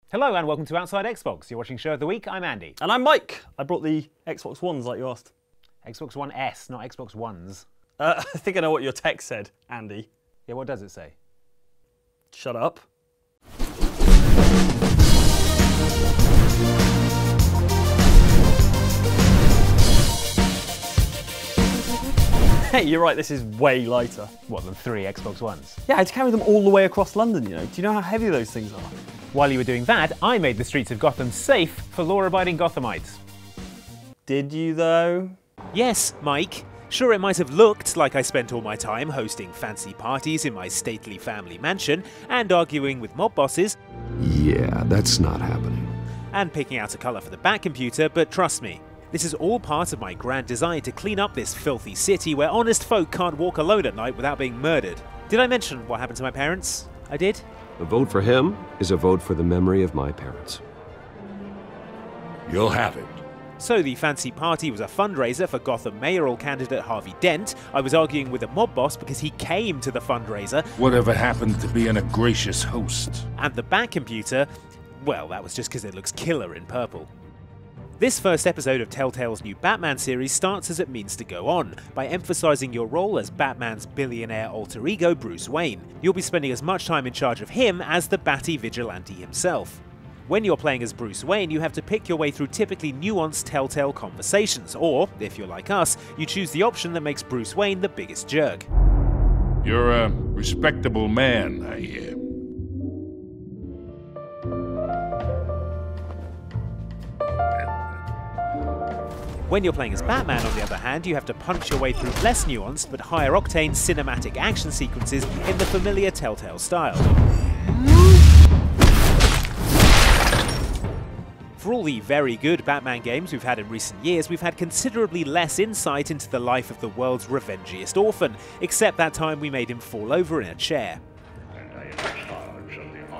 Hello and welcome to Outside Xbox. You're watching Show of the Week. I'm Andy. And I'm Mike. I brought the Xbox Ones like you asked. Xbox One S, not Xbox Ones. I think I know what your text said, Andy. Yeah, what does it say? Shut up. Hey, you're right, this is way lighter. What, than 3 Xbox Ones? Yeah, I had to carry them all the way across London, you know. Do you know how heavy those things are? While you were doing that, I made the streets of Gotham safe for law-abiding Gothamites. Did you, though? Yes, Mike. Sure, it might have looked like I spent all my time hosting fancy parties in my stately family mansion and arguing with mob bosses. Yeah, that's not happening. And picking out a colour for the Batcomputer, but trust me, this is all part of my grand design to clean up this filthy city where honest folk can't walk alone at night without being murdered. Did I mention what happened to my parents? I did? A vote for him is a vote for the memory of my parents. You'll have it. So the fancy party was a fundraiser for Gotham mayoral candidate Harvey Dent. I was arguing with a mob boss because he came to the fundraiser. Whatever happened to being a gracious host? And the Batcomputer, well, that was just because it looks killer in purple. This first episode of Telltale's new Batman series starts as it means to go on, by emphasising your role as Batman's billionaire alter ego Bruce Wayne. You'll be spending as much time in charge of him as the Batty vigilante himself. When you're playing as Bruce Wayne, you have to pick your way through typically nuanced Telltale conversations, or, if you're like us, you choose the option that makes Bruce Wayne the biggest jerk. You're a respectable man, I hear. When you're playing as Batman, on the other hand, you have to punch your way through less nuanced but higher octane cinematic action sequences in the familiar Telltale style. For all the very good Batman games we've had in recent years, we've had considerably less insight into the life of the world's revengiest orphan, except that time we made him fall over in a chair.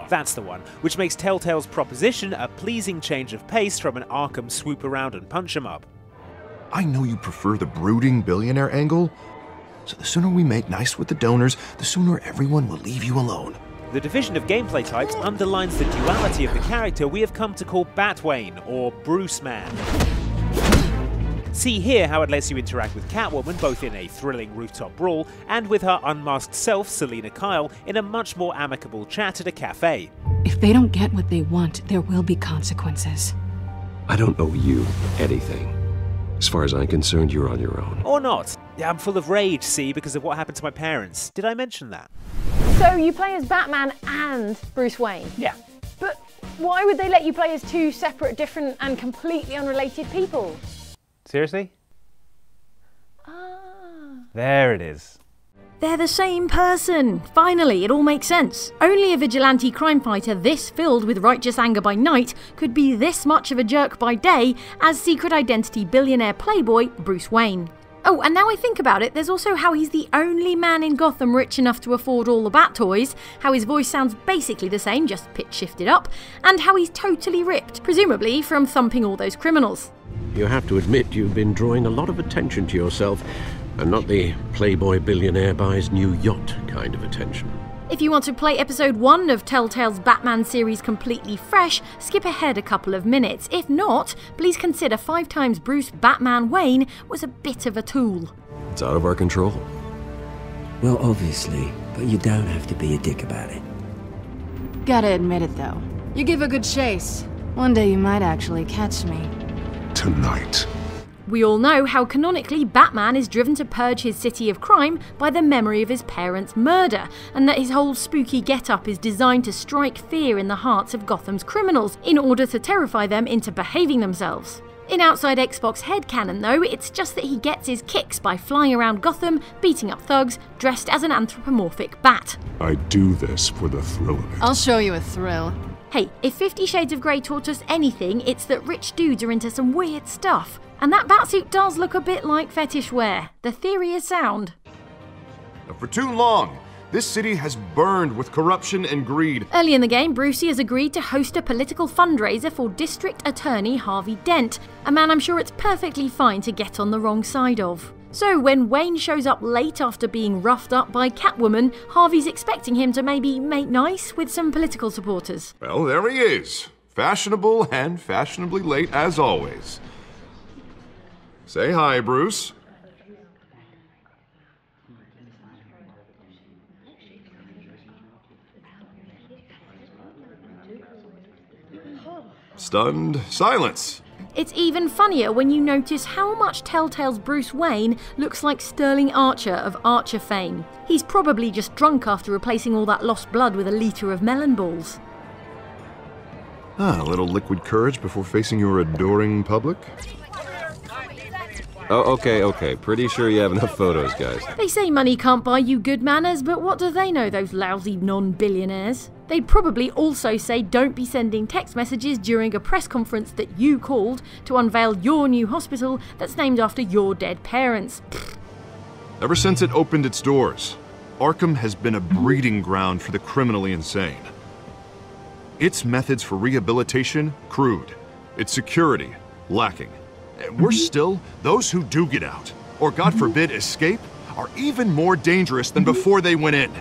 That's the one, which makes Telltale's proposition a pleasing change of pace from an Arkham swoop around and punch 'em up. I know you prefer the brooding billionaire angle, so the sooner we make nice with the donors, the sooner everyone will leave you alone. The division of gameplay types underlines the duality of the character we have come to call Batwayne, or Bruce Man. See here how it lets you interact with Catwoman both in a thrilling rooftop brawl and with her unmasked self, Selina Kyle, in a much more amicable chat at a cafe. If they don't get what they want, there will be consequences. I don't owe you anything. As far as I'm concerned, you're on your own. Or not. Yeah, I'm full of rage, see, because of what happened to my parents. Did I mention that? So you play as Batman and Bruce Wayne? Yeah. But why would they let you play as two separate, different and completely unrelated people? Seriously? Ah. There it is. They're the same person! Finally, it all makes sense. Only a vigilante crime fighter this filled with righteous anger by night could be this much of a jerk by day as secret identity billionaire playboy Bruce Wayne. Oh, and now I think about it, there's also how he's the only man in Gotham rich enough to afford all the Bat toys, how his voice sounds basically the same, just pitch shifted up, and how he's totally ripped, presumably from thumping all those criminals. You have to admit you've been drawing a lot of attention to yourself, and not the playboy billionaire buys new yacht kind of attention. If you want to play episode 1 of Telltale's Batman series completely fresh, skip ahead a couple of minutes. If not, please consider 5 times Bruce Batman Wayne was a bit of a tool. It's out of our control. Well, obviously, but you don't have to be a dick about it. Gotta admit it though. You give a good chase. One day you might actually catch me. Tonight. We all know how canonically Batman is driven to purge his city of crime by the memory of his parents' murder, and that his whole spooky get-up is designed to strike fear in the hearts of Gotham's criminals in order to terrify them into behaving themselves. In Outside Xbox headcanon though, it's just that he gets his kicks by flying around Gotham, beating up thugs, dressed as an anthropomorphic bat. I do this for the thrill of it. I'll show you a thrill. Hey, if 50 Shades of Grey taught us anything, it's that rich dudes are into some weird stuff. And that batsuit does look a bit like fetish wear. The theory is sound. For too long, this city has burned with corruption and greed. Early in the game, Brucey has agreed to host a political fundraiser for District Attorney Harvey Dent, a man I'm sure it's perfectly fine to get on the wrong side of. So when Wayne shows up late after being roughed up by Catwoman, Harvey's expecting him to maybe make nice with some political supporters. Well, there he is. Fashionable and fashionably late as always. Say hi, Bruce. Stunned silence. It's even funnier when you notice how much Telltale's Bruce Wayne looks like Sterling Archer of Archer fame. He's probably just drunk after replacing all that lost blood with a litre of melon balls. A little liquid courage before facing your adoring public. Oh, okay. Pretty sure you have enough photos, guys. They say money can't buy you good manners, but what do they know, those lousy non-billionaires? They'd probably also say don't be sending text messages during a press conference that you called to unveil your new hospital that's named after your dead parents. Ever since it opened its doors, Arkham has been a breeding ground for the criminally insane. Its methods for rehabilitation, crude. Its security, lacking. Worse still, those who do get out, or God forbid escape, are even more dangerous than before they went in.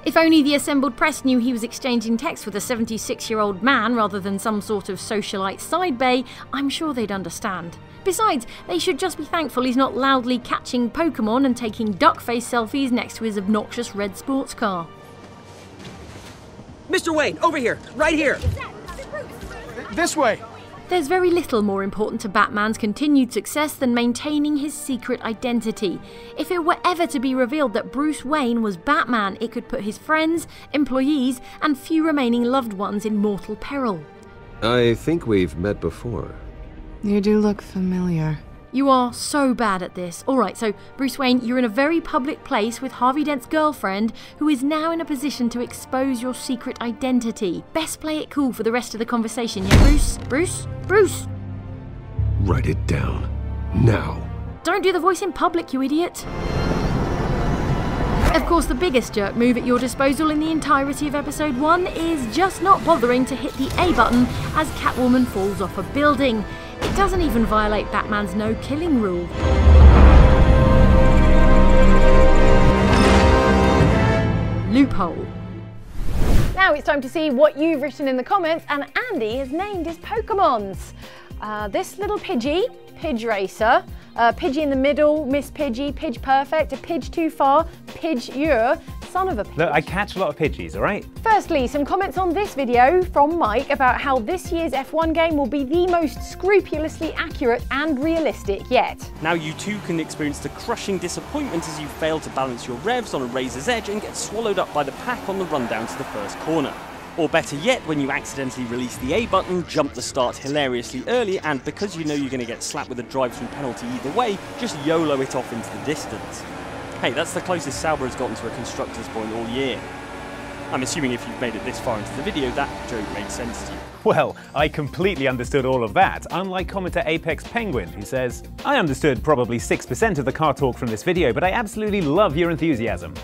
If only the assembled press knew he was exchanging texts with a 76-year-old man rather than some sort of socialite side bay, I'm sure they'd understand. Besides, they should just be thankful he's not loudly catching Pokemon and taking duck-face selfies next to his obnoxious red sports car. Mr. Wayne, over here, right here. This way. There's very little more important to Batman's continued success than maintaining his secret identity. If it were ever to be revealed that Bruce Wayne was Batman, it could put his friends, employees, and few remaining loved ones in mortal peril. I think we've met before. You do look familiar. You are so bad at this. Alright, so Bruce Wayne, you're in a very public place with Harvey Dent's girlfriend, who is now in a position to expose your secret identity. Best play it cool for the rest of the conversation, yeah, Bruce? Bruce? Write it down. Now. Don't do the voice in public, you idiot. Of course, the biggest jerk move at your disposal in the entirety of episode 1 is just not bothering to hit the A button as Catwoman falls off a building. It doesn't even violate Batman's no-killing rule. Loophole. Now it's time to see what you've written in the comments, and Andy has named his Pokemons. This little Pidgey, Pidge Racer, Pidgey in the middle, Miss Pidgey, Pidge Perfect, a Pidge Too Far, Pidge son of a Pidge. Look, I catch a lot of Pidgeys, alright? Firstly, some comments on this video from Mike about how this year's F1 game will be the most scrupulously accurate and realistic yet. Now you too can experience the crushing disappointment as you fail to balance your revs on a razor's edge and get swallowed up by the pack on the run down to the first corner. Or better yet, when you accidentally release the A button, jump the start hilariously early, and because you know you're going to get slapped with a drive-through penalty either way, just YOLO it off into the distance. Hey, that's the closest Sauber has gotten to a constructor's point all year. I'm assuming if you've made it this far into the video, that joke made sense to you. Well, I completely understood all of that, unlike commenter Apex Penguin, who says, I understood probably 6% of the car talk from this video, but I absolutely love your enthusiasm.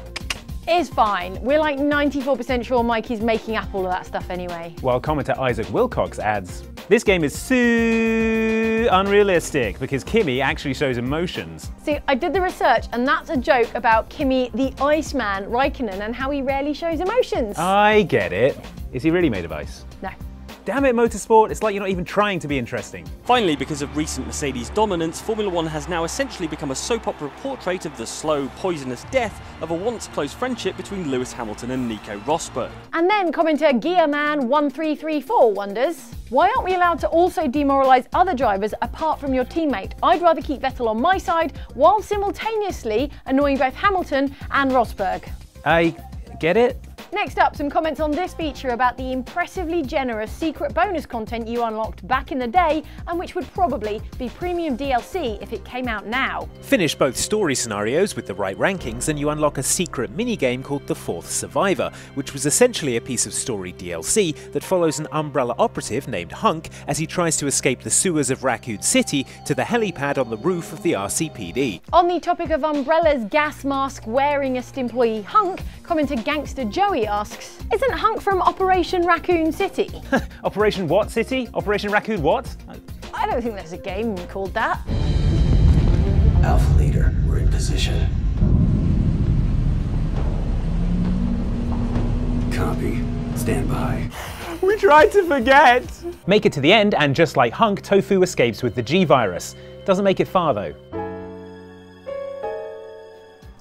It's fine. We're like 94% sure Mikey's making up all of that stuff anyway. While commenter Isaac Wilcox adds, this game is so unrealistic because Kimmy actually shows emotions. See, I did the research and that's a joke about Kimi the Iceman Raikkonen and how he rarely shows emotions. I get it. Is he really made of ice? No. Damn it, Motorsport, it's like you're not even trying to be interesting. Finally, because of recent Mercedes dominance, Formula One has now essentially become a soap opera portrait of the slow, poisonous death of a once close friendship between Lewis Hamilton and Nico Rosberg. And then commenter Gearman1334 wonders, why aren't we allowed to also demoralise other drivers apart from your teammate? I'd rather keep Vettel on my side while simultaneously annoying both Hamilton and Rosberg. I get it. Next up, some comments on this feature about the impressively generous secret bonus content you unlocked back in the day and which would probably be premium DLC if it came out now. Finish both story scenarios with the right rankings and you unlock a secret minigame called The Fourth Survivor, which was essentially a piece of story DLC that follows an Umbrella operative named Hunk as he tries to escape the sewers of Raccoon City to the helipad on the roof of the RCPD. On the topic of Umbrella's gas mask wearingest employee Hunk, commenter Gangster Joey asks, isn't Hunk from Operation Raccoon City? Operation what city? Operation Raccoon what? I don't think there's a game called that. Alpha Leader, we're in position. Copy. Stand by. We tried to forget! Make it to the end, and just like Hunk, Tofu escapes with the G virus. Doesn't make it far though.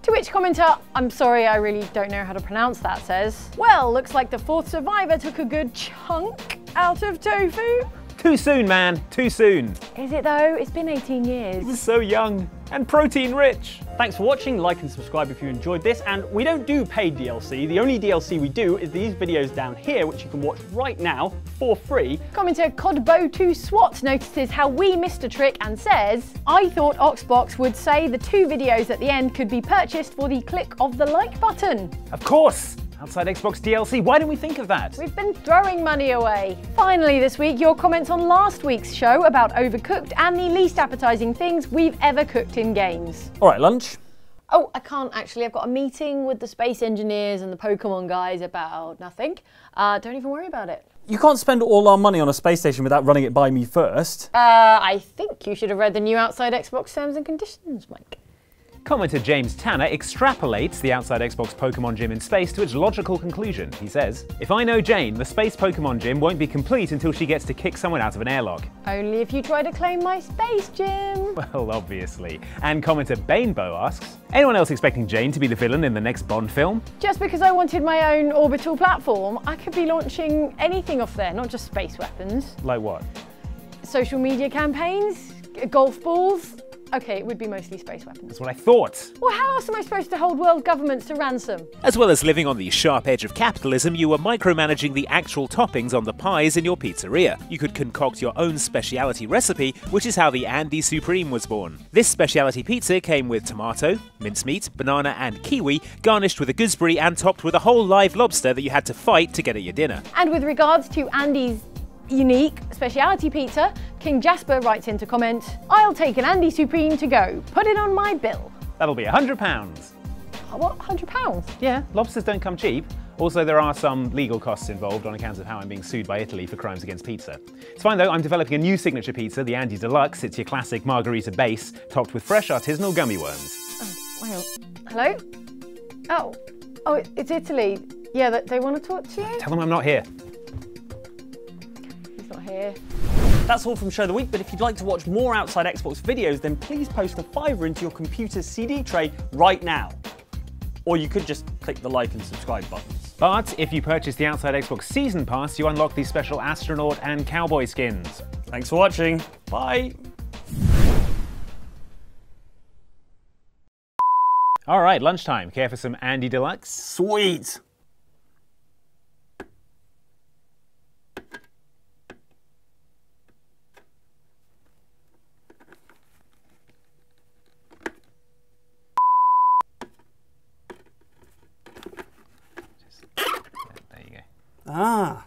To which commenter, I'm sorry, I really don't know how to pronounce that, says, well, looks like the fourth survivor took a good chunk out of Tofu. Too soon, man, too soon. Is it though? It's been 18 years. He was so young and protein rich. Thanks for watching, like and subscribe if you enjoyed this, and we don't do paid DLC. The only DLC we do is these videos down here, which you can watch right now for free. Commenter Codbo2SWAT notices how we missed a trick and says, I thought Oxbox would say the 2 videos at the end could be purchased for the click of the like button. Of course! Outside Xbox DLC, why didn't we think of that? We've been throwing money away. Finally this week, your comments on last week's show about Overcooked and the least appetizing things we've ever cooked in games. All right, lunch. Oh, I can't actually. I've got a meeting with the space engineers and the Pokemon guys about nothing. Don't even worry about it. You can't spend all our money on a space station without running it by me first. I think you should have read the new Outside Xbox terms and conditions, Mike. Commenter James Tanner extrapolates the Outside Xbox Pokemon Gym in space to its logical conclusion. He says, if I know Jane, the space Pokemon Gym won't be complete until she gets to kick someone out of an airlock. Only if you try to claim my space gym. Well, obviously. And commenter Banebo asks, anyone else expecting Jane to be the villain in the next Bond film? Just because I wanted my own orbital platform, I could be launching anything off there, not just space weapons. Like what? Social media campaigns, golf balls. Okay, it would be mostly space weapons. That's what I thought. Well, how else am I supposed to hold world governments to ransom? As well as living on the sharp edge of capitalism, you were micromanaging the actual toppings on the pies in your pizzeria. You could concoct your own speciality recipe, which is how the Andy Supreme was born. This speciality pizza came with tomato, mincemeat, banana and kiwi, garnished with a gooseberry and topped with a whole live lobster that you had to fight to get at your dinner. And with regards to Andy's unique speciality pizza, King Jasper writes in to comment, I'll take an Andy Supreme to go. Put it on my bill. That'll be £100. What, £100? Yeah, lobsters don't come cheap. Also, there are some legal costs involved on account of how I'm being sued by Italy for crimes against pizza. It's fine though, I'm developing a new signature pizza, the Andy Deluxe. It's your classic margarita base, topped with fresh artisanal gummy worms. Oh, hang on. Hello? Oh, it's Italy. Yeah, they want to talk to you? Tell them I'm not here. He's not here. That's all from Show the Week, but if you'd like to watch more Outside Xbox videos, then please post a $5 into your computer's CD tray right now. Or you could just click the like and subscribe buttons. But if you purchase the Outside Xbox Season Pass, you unlock these special astronaut and cowboy skins. Thanks for watching. Bye. All right, lunchtime. Care for some Andy Deluxe? Sweet. There you go. Ah.